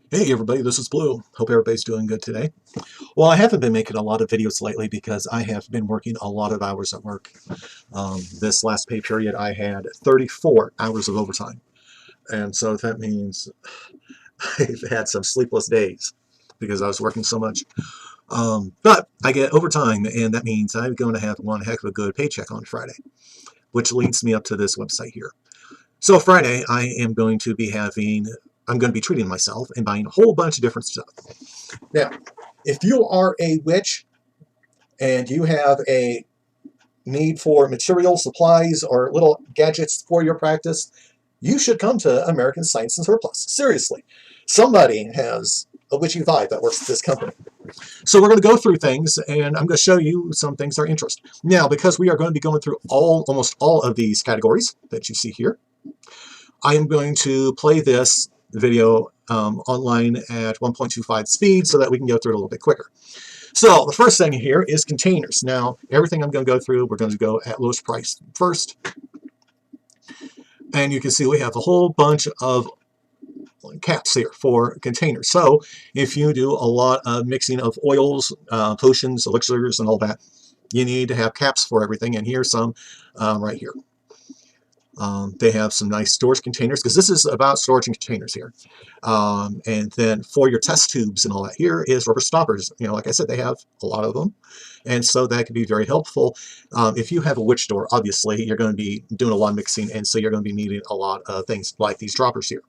Hey everybody, this is Blue. Hope everybody's doing good today. Well, I haven't been making a lot of videos lately because I have been working a lot of hours at work. This last pay period, I had 34 hours of overtime. And so that means I've had some sleepless days because I was working so much. But I get overtime, and that means I'm going to have one heck of a good paycheck on Friday, which leads me up to this website here. So Friday, I'm going to be treating myself and buying a whole bunch of different stuff. Now, if you are a witch and you have a need for material, supplies, or little gadgets for your practice, you should come to American Science and Surplus. Seriously. Somebody has a witchy vibe that works at this company. So we're going to go through things, and I'm going to show you some things that are interest. Now, because we are going to be going through almost all of these categories that you see here, I am going to play this video online at 1.25 speed so that we can go through it a little bit quicker. So the first thing here is containers. Now, everything I'm going to go through, we're going to go at lowest price first. And you can see we have a whole bunch of caps here for containers. So if you do a lot of mixing of oils, potions, elixirs, and all that, you need to have caps for everything. And here's some right here. They have some nice storage containers because this is about storage containers here. And then for your test tubes and all that, here is rubber stoppers. You know, like I said, they have a lot of them. And so that can be very helpful. If you have a witch door, obviously, you're going to be doing a lot of mixing. And so you're going to be needing a lot of things like these droppers here.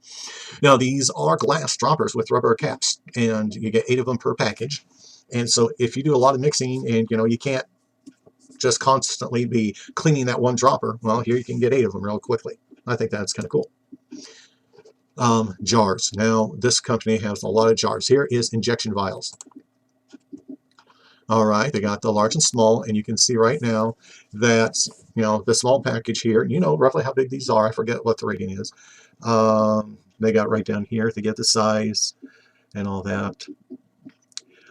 Now, these are glass droppers with rubber caps. And you get 8 of them per package. And so if you do a lot of mixing and, you can't just constantly be cleaning that one dropper, well, here you can get 8 of them real quickly. I think that's kind of cool. Jars. Now, this company has a lot of jars. Here is injection vials. All right, they got the large and small, and you can see right now that, the small package here, roughly how big these are. I forget what the rating is. They got right down here to get the size and all that.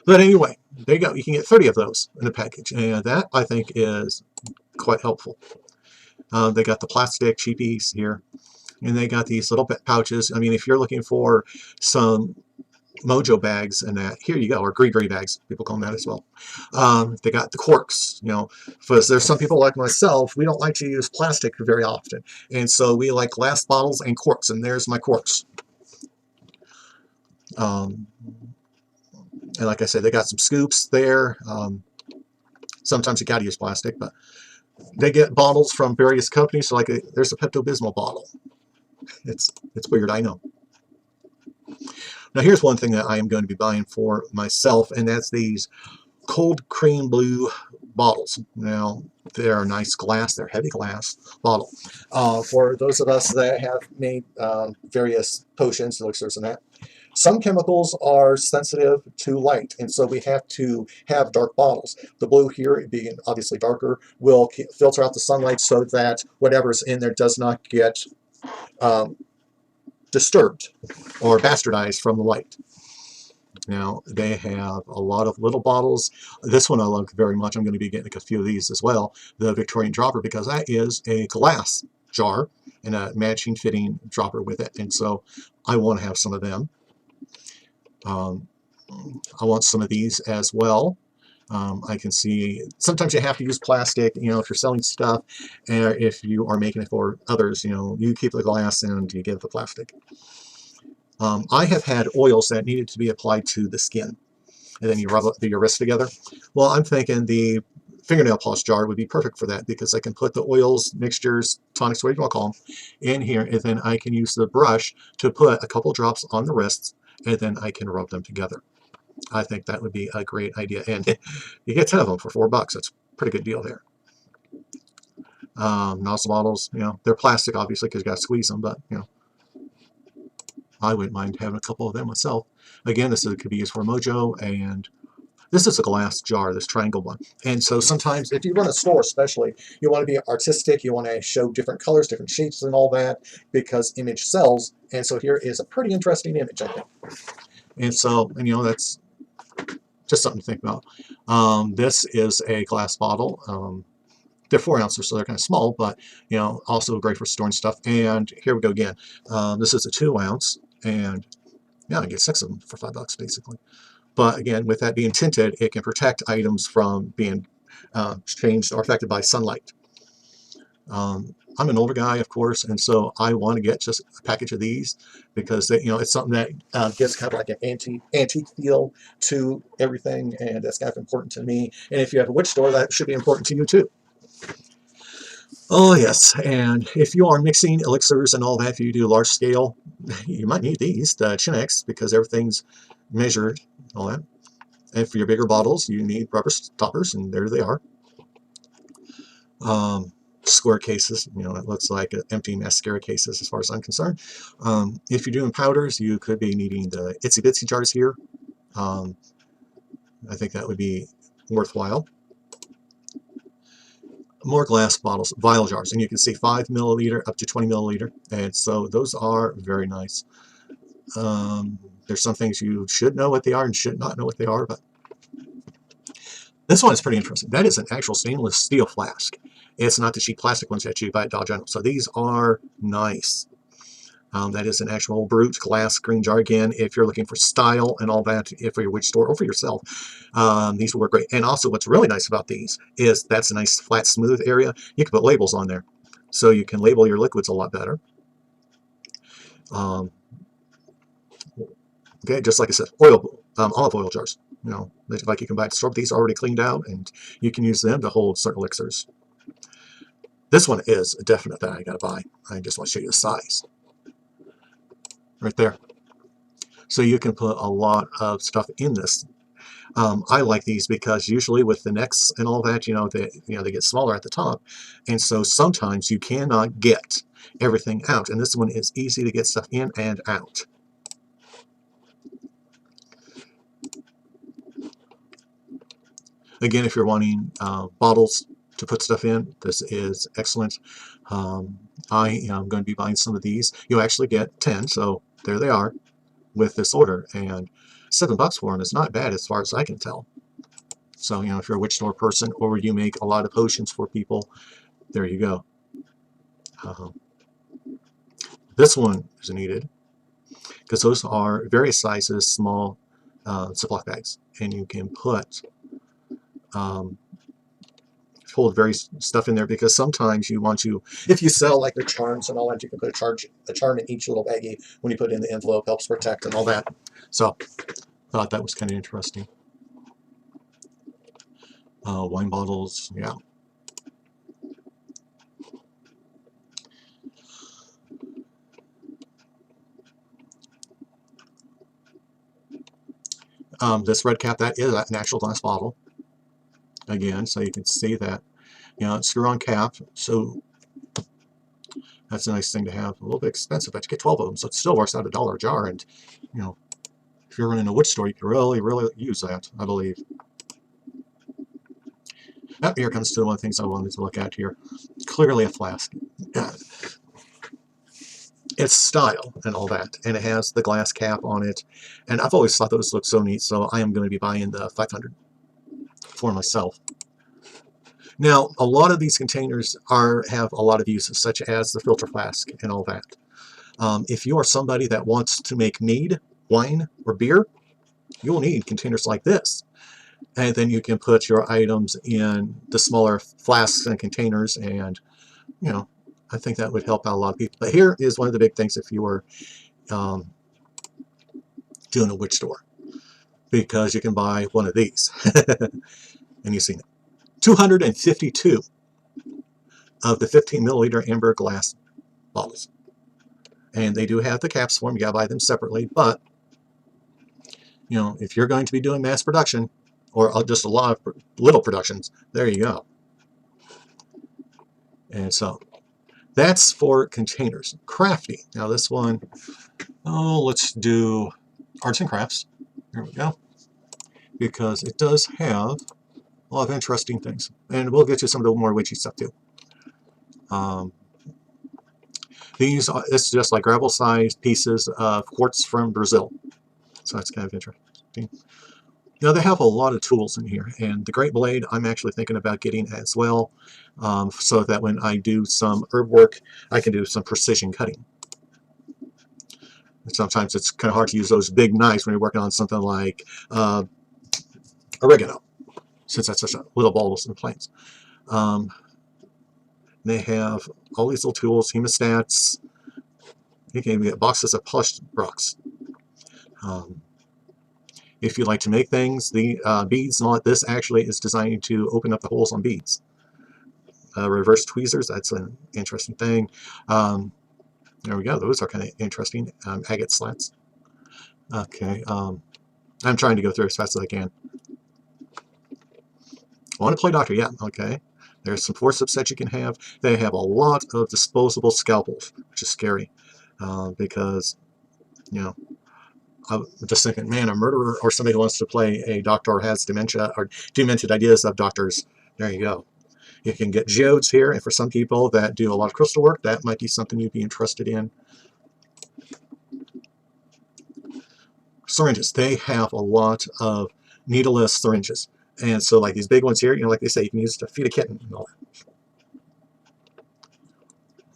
But anyway, there you go. You can get 30 of those in a package, and that, I think, is quite helpful. They got the plastic cheapies here, and they got these little pouches. I mean, if you're looking for some mojo bags and that, here you go, or gree bags, people call them that as well. They got the corks, because there's some people like myself, we don't like to use plastic very often, and so we like glass bottles and corks, and there's my corks. And like I said, they got some scoops there. Sometimes you got to use plastic, but they get bottles from various companies. So there's a Pepto-Bismol bottle. It's weird, I know. Now here's one thing that I am going to be buying for myself, and that's these cold cream blue bottles. Now they're nice glass, they're heavy glass bottle. For those of us that have made various potions, elixirs, and that, some chemicals are sensitive to light, and so we have to have dark bottles. The blue here, being obviously darker, will filter out the sunlight so that whatever's in there does not get disturbed or bastardized from the light. Now, they have a lot of little bottles. This one I love very much. I'm going to be getting a few of these as well. The Victorian dropper, because that is a glass jar and a matching fitting dropper with it. And so I want to have some of them. I want some of these as well. I can see sometimes you have to use plastic, if you're selling stuff, and if you are making it for others, you keep the glass and you give the plastic. I have had oils that needed to be applied to the skin, and then you rub your wrists together. Well, I'm thinking the fingernail polish jar would be perfect for that, because I can put the oils, mixtures, tonics, whatever you want to call them, in here, and then I can use the brush to put a couple drops on the wrists, and then I can rub them together. I think that would be a great idea, and you get 10 of them for $4. That's a pretty good deal there. Nozzle bottles, they're plastic, obviously, because you got to squeeze them, but, I wouldn't mind having a couple of them myself. Again, this could be used for mojo, and this is a glass jar, this triangle one. And so sometimes, if you run a store especially, you want to be artistic, you want to show different colors, different shapes, and all that, because image sells. And so here is a pretty interesting image, I think. And so, that's just something to think about. This is a glass bottle. They're 4 ounces, so they're kind of small, but also great for storing stuff. And here we go again. This is a 2 ounce, and Yeah, I get 6 of them for $5 basically. But again, with that being tinted, it can protect items from being changed or affected by sunlight. I'm an older guy, of course, and so I want to get just a package of these because they, it's something that gives kind of like an antique feel to everything, and that's kind of important to me. And if you have a witch store, that should be important to you too. Oh yes, and if you are mixing elixirs and all that, if you do large scale, you might need these, the Chinex, because everything's measured, all that. And for your bigger bottles, you need rubber stoppers, and there they are. Square cases, it looks like empty mascara cases as far as I'm concerned. If you're doing powders, you could be needing the itsy bitsy jars here. I think that would be worthwhile. More glass bottles, vial jars, and you can see 5 milliliter up to 20 milliliter, and so those are very nice. There's some things you should know what they are and should not know what they are, but this one is pretty interesting. That is an actual stainless steel flask. It's not the cheap plastic ones that you buy at Dollar General. So these are nice. That is an actual brute glass green jar. Again, if you're looking for style and all that, if for your witch store or for yourself, these will work great. And also what's really nice about these is that's a nice flat smooth area. You can put labels on there. So you can label your liquids a lot better. Okay, just like I said, olive oil jars. Like you can buy at the store, but these are already cleaned out, and you can use them to hold certain elixirs. This one is a definite that I gotta buy. I just want to show you the size. Right there. So you can put a lot of stuff in this. I like these because usually with the necks and all that, they get smaller at the top, and so sometimes you cannot get everything out. And this one is easy to get stuff in and out. Again, if you're wanting bottles to put stuff in, this is excellent. I am going to be buying some of these. You'll actually get 10, so there they are with this order, and $7 for them is not bad as far as I can tell. So, if you're a witch store person or you make a lot of potions for people, there you go. This one is needed because those are various sizes, small Ziploc bags, and you can put hold various stuff in there because sometimes you want to, if you sell like the charms and all that, you can put a charm in each little baggie when you put it in the envelope, helps protect and all that. So thought that was kind of interesting. Wine bottles, yeah. This red cap, that is an actual glass bottle. Again, so you can see that, it's screw-on cap, so that's a nice thing to have. A little bit expensive, but you get 12 of them, so it still works out $1 a jar, and, if you're running a witch store, you can really, really use that, I believe. Oh, here comes to one of the things I wanted to look at here. Clearly a flask. It's style and all that, and it has the glass cap on it, and I've always thought those look so neat, so I am going to be buying the 500 for myself. Now, a lot of these containers have a lot of uses, such as the filter flask and all that. If you are somebody that wants to make mead, wine, or beer, you'll need containers like this. And then you can put your items in the smaller flasks and containers, and, I think that would help out a lot of people. But here is one of the big things if you were doing a witch store, because you can buy one of these. And you've seen it. 252 of the 15 milliliter amber glass bottles. And they do have the caps for them. You gotta buy them separately, but if you're going to be doing mass production or just a lot of little productions, there you go. And so that's for containers. Crafty. Now this one, let's do arts and crafts. Here we go. Because it does have a lot of interesting things. And we'll get to some of the more witchy stuff too. These are, it's just like gravel-sized pieces of quartz from Brazil. So that's kind of interesting. Now they have a lot of tools in here, and the Great Blade I'm actually thinking about getting as well, so that when I do some herb work, I can do some precision cutting. Sometimes it's kind of hard to use those big knives when you're working on something like oregano, since that's such a little balls and planes. They have all these little tools, hemostats. You can even get boxes of polished rocks. If you like to make things, the beads and all that, this actually is designed to open up the holes on beads. Reverse tweezers, that's an interesting thing. There we go, those are kind of interesting. Agate slats. Okay, I'm trying to go through as fast as I can. I want to play doctor, yeah, okay. There's some forceps that you can have. They have a lot of disposable scalpels, which is scary because, you know, I'm just thinking, man, a murderer or somebody who wants to play a doctor or has dementia or demented ideas of doctors, there you go. You can get geodes here, and for some people that do a lot of crystal work, that might be something you'd be interested in. Syringes, they have a lot of needleless syringes. And so like these big ones here, you know, like they say, you can use it to feed a kitten and all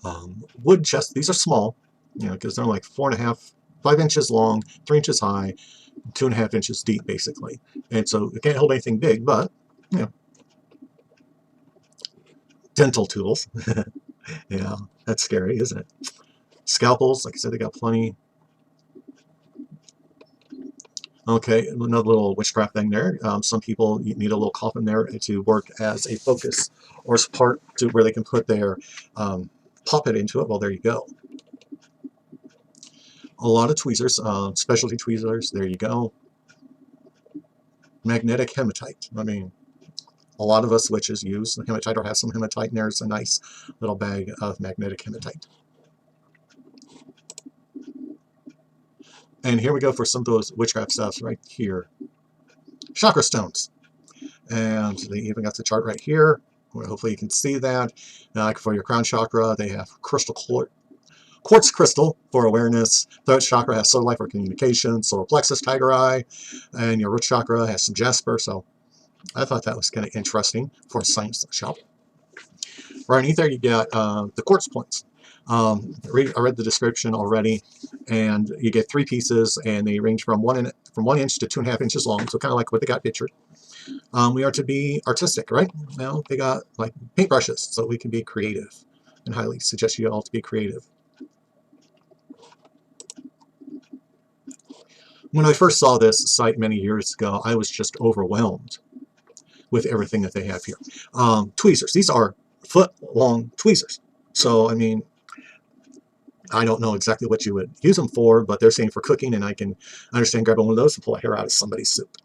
that. Wood chests, these are small, you know, because they're like 4.5, 5 inches long, 3 inches high, 2.5 inches deep, basically. And so it can't hold anything big, but, you know. Dental tools. Yeah, that's scary, isn't it? Scalpels, like I said, they got plenty. Okay, another little witchcraft thing there. Some people need a little coffin there to work as a focus or as part to where they can put their puppet into it. Well, there you go. A lot of tweezers, specialty tweezers, there you go. Magnetic hematite. I mean, a lot of us witches use hematite or have some hematite, and there's a nice little bag of magnetic hematite. And here we go for some of those witchcraft stuff right here. Chakra stones. And they even got the chart right here. Hopefully you can see that. Like for your crown chakra, they have crystal quartz crystal for awareness. Throat chakra has solar light for communication. Solar plexus, tiger eye. And your root chakra has some jasper. So I thought that was kind of interesting for a science shop. Right underneath there, you got the quartz points. I read the description already, and you get 3 pieces, and they range from 1 inch to 2.5 inches long, so kind of like what they got pictured. We are to be artistic, right? Now they got like paintbrushes, so we can be creative, and highly suggest you all to be creative. When I first saw this site many years ago, I was just overwhelmed with everything that they have here. Tweezers, these are foot-long tweezers. So, I mean, I don't know exactly what you would use them for, but they're saying for cooking, and I can understand grabbing one of those to pull a hair out of somebody's soup.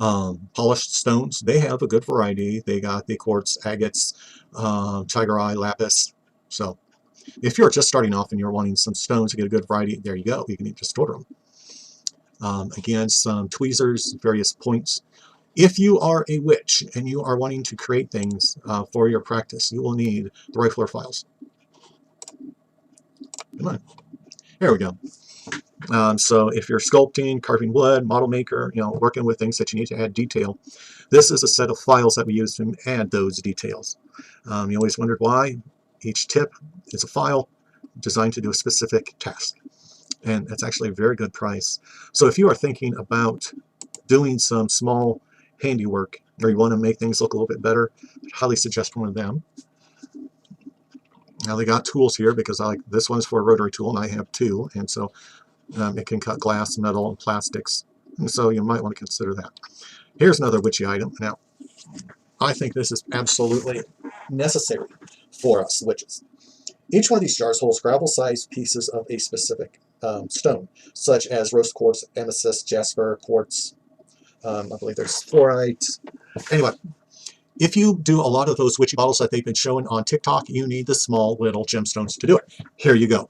Polished stones, they have a good variety. They got the quartz, agates, tiger eye, lapis. So if you're just starting off and you're wanting some stones to get a good variety, there you go. You can just order them. Again, some tweezers, various points. If you are a witch and you are wanting to create things for your practice, you will need the rifler files. Come on. There we go. So if you're sculpting, carving wood, model maker, you know, working with things that you need to add detail, this is a set of files that we use to add those details. You always wondered why. Each tip is a file designed to do a specific task. And that's actually a very good price. So if you are thinking about doing some small handiwork, or you want to make things look a little bit better, I highly suggest one of them. Now they got tools here because I like this one's for a rotary tool, and I have 2, and so it can cut glass, metal, and plastics, and so you might want to consider that. Here's another witchy item. Now, I think this is absolutely necessary for us witches. Each one of these jars holds gravel-sized pieces of a specific stone, such as rose quartz, amethyst, jasper, quartz. I believe there's fluorite. Anyway, if you do a lot of those witchy bottles that they've been showing on TikTok, you need the small little gemstones to do it. Here you go.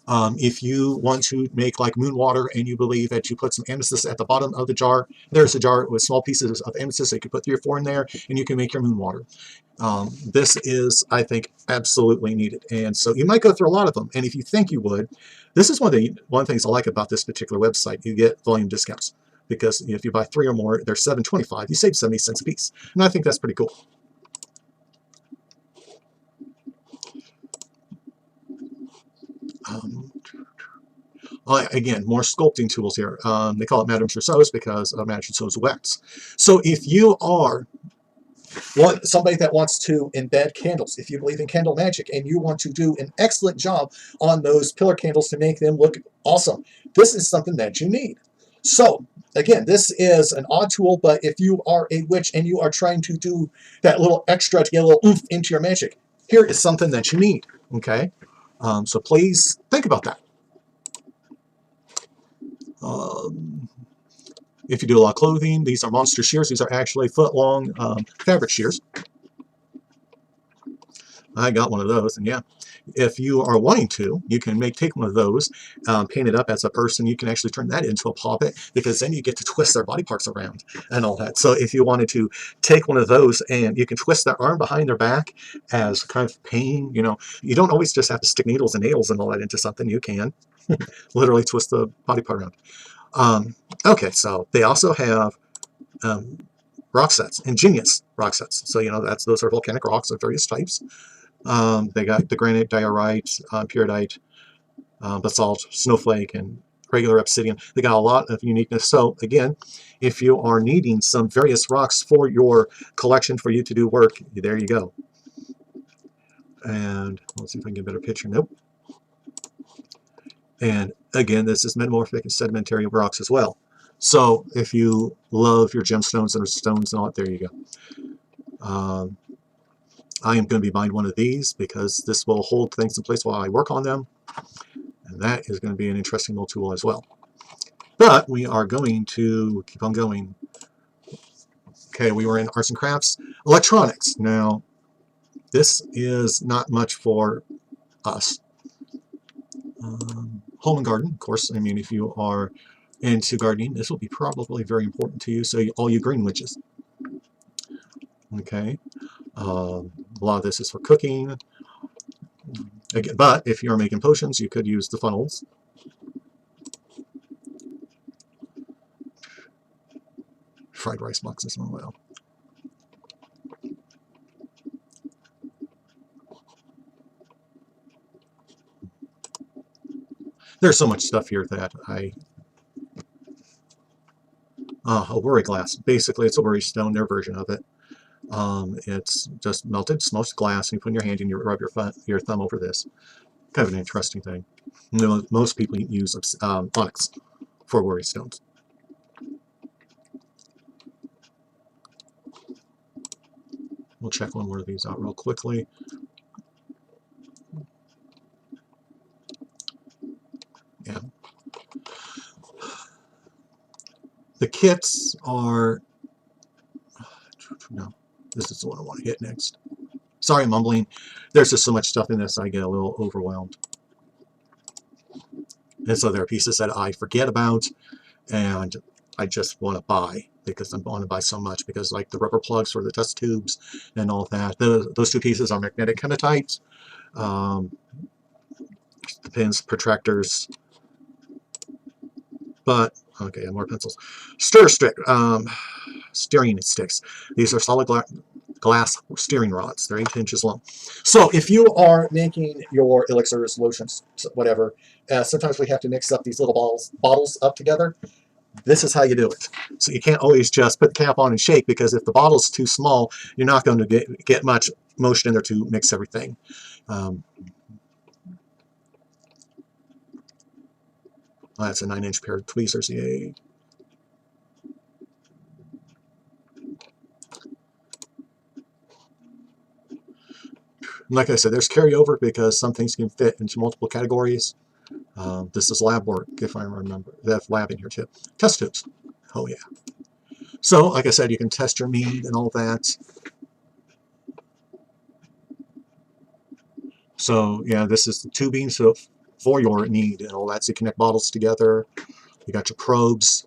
If you want to make like moon water and you believe that you put some amethyst at the bottom of the jar, there's a jar with small pieces of amethyst. So you can put 3 or 4 in there and you can make your moon water. This is, I think, absolutely needed. And so you might go through a lot of them. And if you think you would, this is one of the things I like about this particular website. You get volume discounts because if you buy 3 or more, they're $7.25. You save 70 cents a piece. And I think that's pretty cool. Um, Again, more sculpting tools here. They call it Madame Tussauds because of Madame Tussauds wax. So if you are somebody that wants to embed candles, if you believe in candle magic and you want to do an excellent job on those pillar candles to make them look awesome, this is something that you need. So again, this is an odd tool, but if you are a witch and you are trying to do that little extra to get a little oomph into your magic, here is something that you need. Okay, so please think about that. If you do a lot of clothing, these are monster shears. These are actually foot-long fabric shears. I got one of those, and yeah, if you are wanting to, you can take one of those, paint it up as a person. You can actually turn that into a puppet, because then you get to twist their body parts around and all that. So if you wanted to take one of those and you can twist their arm behind their back as kind of pain, you know, you don't always just have to stick needles and nails and all that into something. You can literally twist the body part around. Okay, so they also have rock sets, ingenious rock sets. So, you know, those are volcanic rocks of various types. They got the granite, diorite, peridot, basalt, snowflake, and regular obsidian. They got a lot of uniqueness. So again, if you are needing some various rocks for your collection for you to do work, there you go. And let's see if I can get a better picture. Nope. And again, this is metamorphic and sedimentary rocks as well. So if you love your gemstones and stones and all that, there you go. I am going to be buying one of these because this will hold things in place while I work on them. And that is going to be an interesting little tool as well. But we are going to keep on going. Okay, we were in arts and crafts. Electronics. Now, this is not much for us. Home and garden, of course. I mean, if you are into gardening, this will be probably very important to you. So all you green witches. Okay. A lot of this is for cooking. Again, but if you're making potions, you could use the funnels. Fried rice boxes as well. There's so much stuff here that a worry glass. Basically, it's a worry stone, their version of it. It's just melted smoked glass, and you put in your hand and you rub your thumb over this. Kind of an interesting thing. You know, most people use onyx for worry stones. We'll check one more of these out real quickly. Yeah. The kits are... No, this is the one I want to hit next. Sorry, I'm mumbling. There's just so much stuff in this, I get a little overwhelmed. And so there are pieces that I forget about, and I just want to buy because I want to buy so much, because like the rubber plugs for the test tubes and all that, those two pieces are magnetic hematite. The pins, protractors, but okay, more pencils. Stir stick, steering sticks. These are solid glass steering rods. They're 8 inches long. So if you are making your elixirs, lotions, whatever, sometimes we have to mix up these little bottles up together. This is how you do it. So you can't always just put the cap on and shake, because if the bottle's too small, you're not going to get much motion in there to mix everything. That's a 9-inch pair of tweezers. Yay. Like I said, there's carryover because some things can fit into multiple categories. This is lab work, if I remember. They have lab in here too. Test tubes. Oh yeah. So, like I said, you can test your mead and all that. So, yeah, this is the tubing for your mead and all that. So you connect bottles together. You got your probes.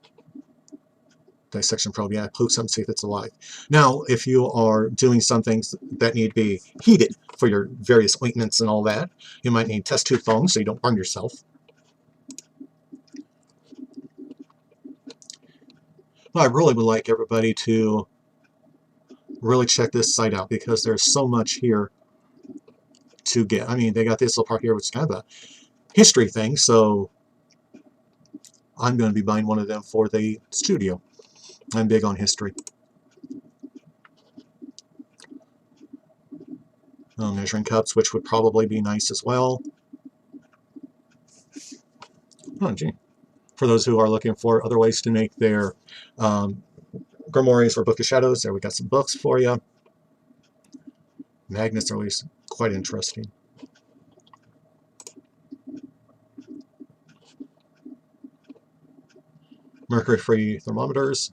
Dissection probe, yeah, poke something, see if it's alive. Now, if you are doing some things that need to be heated for your various ointments and all that, you might need test tube foam so you don't burn yourself. Well, I really would like everybody to really check this site out, because there's so much here to get. I mean, they got this little part here, which is kind of a history thing, so I'm going to be buying one of them for the studio. I'm big on history. Measuring cups, which would probably be nice as well. Oh, gee. For those who are looking for other ways to make their grimoires or Book of Shadows, there we got some books for you. Magnets are always quite interesting. Mercury-free thermometers.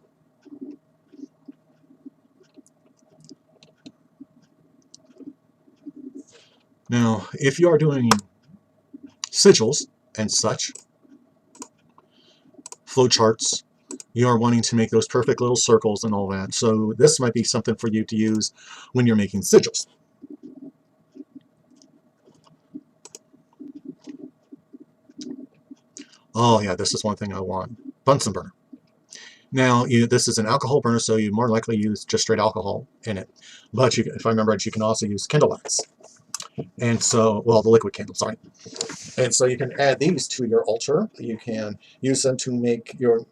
Now, if you are doing sigils and such, flowcharts, you are wanting to make those perfect little circles and all that. So this might be something for you to use when you're making sigils. Oh yeah, this is one thing I want. Bunsen burner. Now, this is an alcohol burner, so you more likely use just straight alcohol in it. But you, if I remember right, you can also use candle wax. And so, well, the liquid candle, sorry. And so you can add these to your altar. You can use them to make your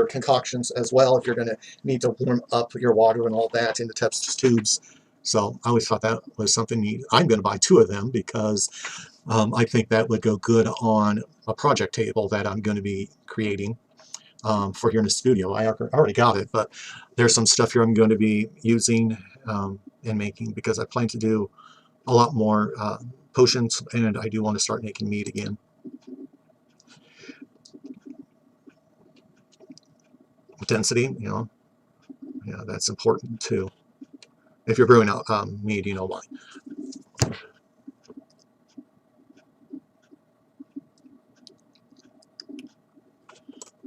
concoctions as well if you're going to need to warm up your water and all that into Tepsis tubes. So I always thought that was something neat. I'm going to buy 2 of them because I think that would go good on a project table that I'm going to be creating for here in the studio. I already got it, but there's some stuff here I'm going to be using and making because I plan to do a lot more potions, and I do want to start making mead again. Density, yeah, that's important too. If you're brewing out mead, you know why.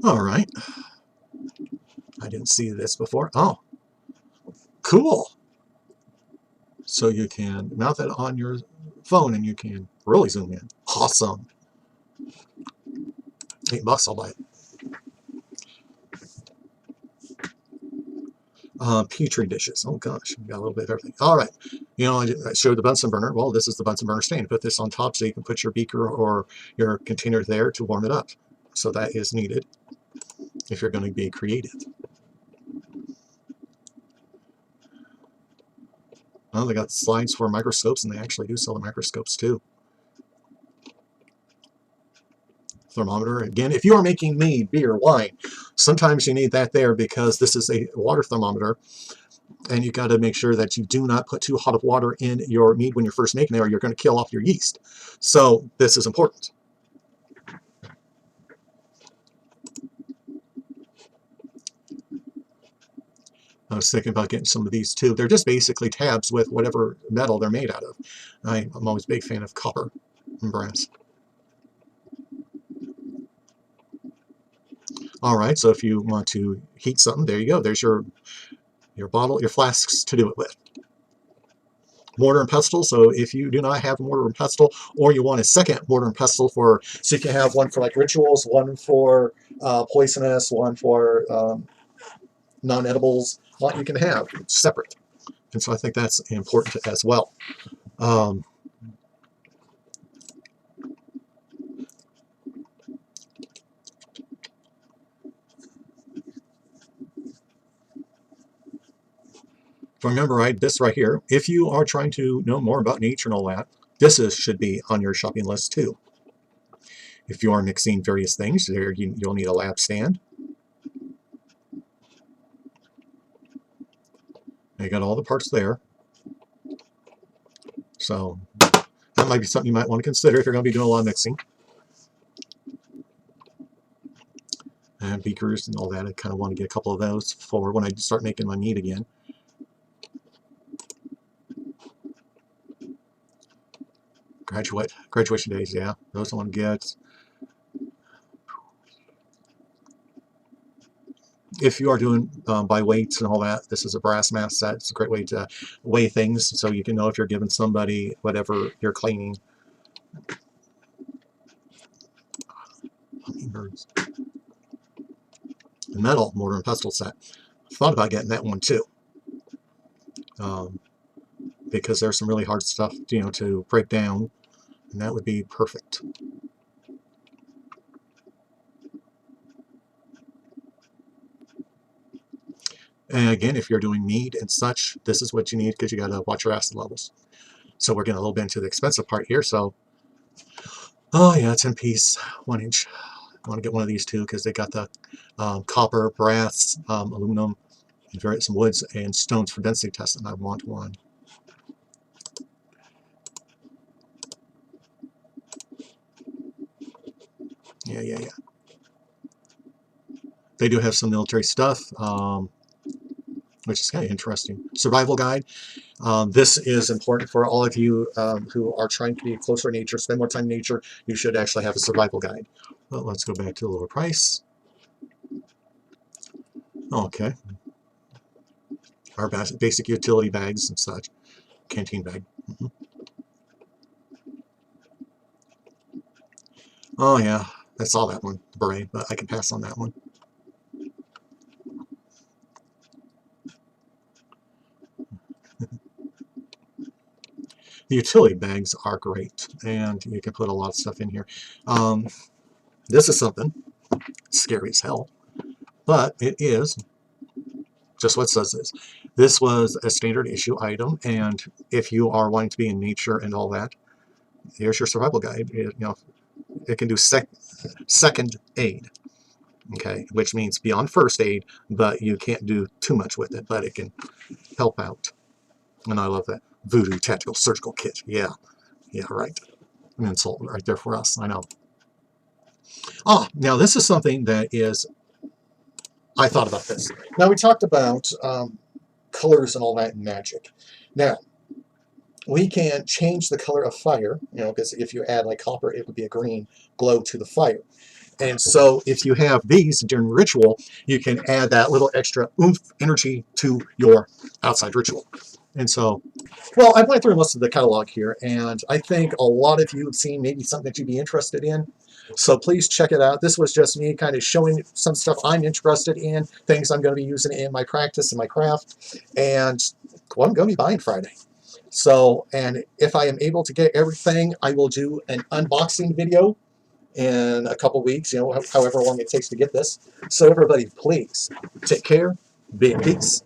All right. I didn't see this before. Oh, cool. So you can mount that on your phone and you can really zoom in. Awesome. $8, I'll buy it. Petri dishes. Oh gosh, we got a little bit of everything. All right. I showed the Bunsen burner. Well, this is the Bunsen burner stand. Put this on top so you can put your beaker or your container there to warm it up. So that is needed if you're going to be creative. Well, they got slides for microscopes, and they actually do sell the microscopes too. Thermometer. Again, if you are making mead, beer, wine, sometimes you need that there because this is a water thermometer, and you got to make sure that you do not put too hot of water in your mead when you're first making it, or you're going to kill off your yeast. So this is important. I was thinking about getting some of these too. They're just basically tabs with whatever metal they're made out of. I'm always a big fan of copper and brass. All right, so if you want to heat something, there you go. There's your bottle, your flasks to do it with. Mortar and pestle, so if you do not have mortar and pestle, or you want a second mortar and pestle so you can have one for like rituals, one for poisonous, one for non-edibles, what you can have separate. And so I think that's important as well. If I remember right, this right here, if you are trying to know more about nature and all that, should be on your shopping list too. If you are mixing various things, you'll need a lab stand. You got all the parts there. So that might be something you might want to consider if you're going to be doing a lot of mixing. And beakers and all that. I kind of want to get a couple of those for when I start making my mead again. Graduation days, yeah. Those I want to get. If you are doing by weights and all that, this is a brass mass set. It's a great way to weigh things so you can know if you're giving somebody whatever you're claiming. Hummingbirds. The metal mortar and pestle set. Thought about getting that one too. Because there's some really hard stuff, to break down, and that would be perfect. And again, if you're doing mead and such, this is what you need because you got to watch your acid levels. So we're getting a little bit into the expensive part here. So, oh yeah, 10 piece, 1 inch. I want to get one of these too because they got the copper, brass, aluminum, and some woods and stones for density testing. I want one. Yeah. They do have some military stuff, which is kind of interesting. Survival guide. This is important for all of you who are trying to be closer to nature, spend more time in nature. You should actually have a survival guide. Well, let's go back to the lower price. Okay. Our basic utility bags and such. Canteen bag. Oh yeah, I saw that one, the beret, but I can pass on that one. The utility bags are great, and you can put a lot of stuff in here. This is something scary as hell, but it is just what it says is. This was a standard issue item, and if you are wanting to be in nature and all that, here's your survival guide. It can do second aid, okay, which means beyond first aid, but you can't do too much with it, but it can help out. And I love that. Voodoo Tactical Surgical Kit. Yeah, right. An insult right there for us, I know. Now this is something that is, I thought about this. Now we talked about colors and all that in magic. Now, we can change the color of fire, because if you add like copper, it would be a green glow to the fire. And so if you have these during ritual, you can add that little extra oomph energy to your outside ritual. And so, well, I went through most of the catalog here, and I think a lot of you have seen maybe something that you'd be interested in. So please check it out. This was just me kind of showing some stuff I'm interested in, things I'm going to be using in my practice and my craft, and what I'm going to be buying Friday. So, and if I am able to get everything, I will do an unboxing video in a couple weeks, however long it takes to get this. So everybody, please take care, be at peace,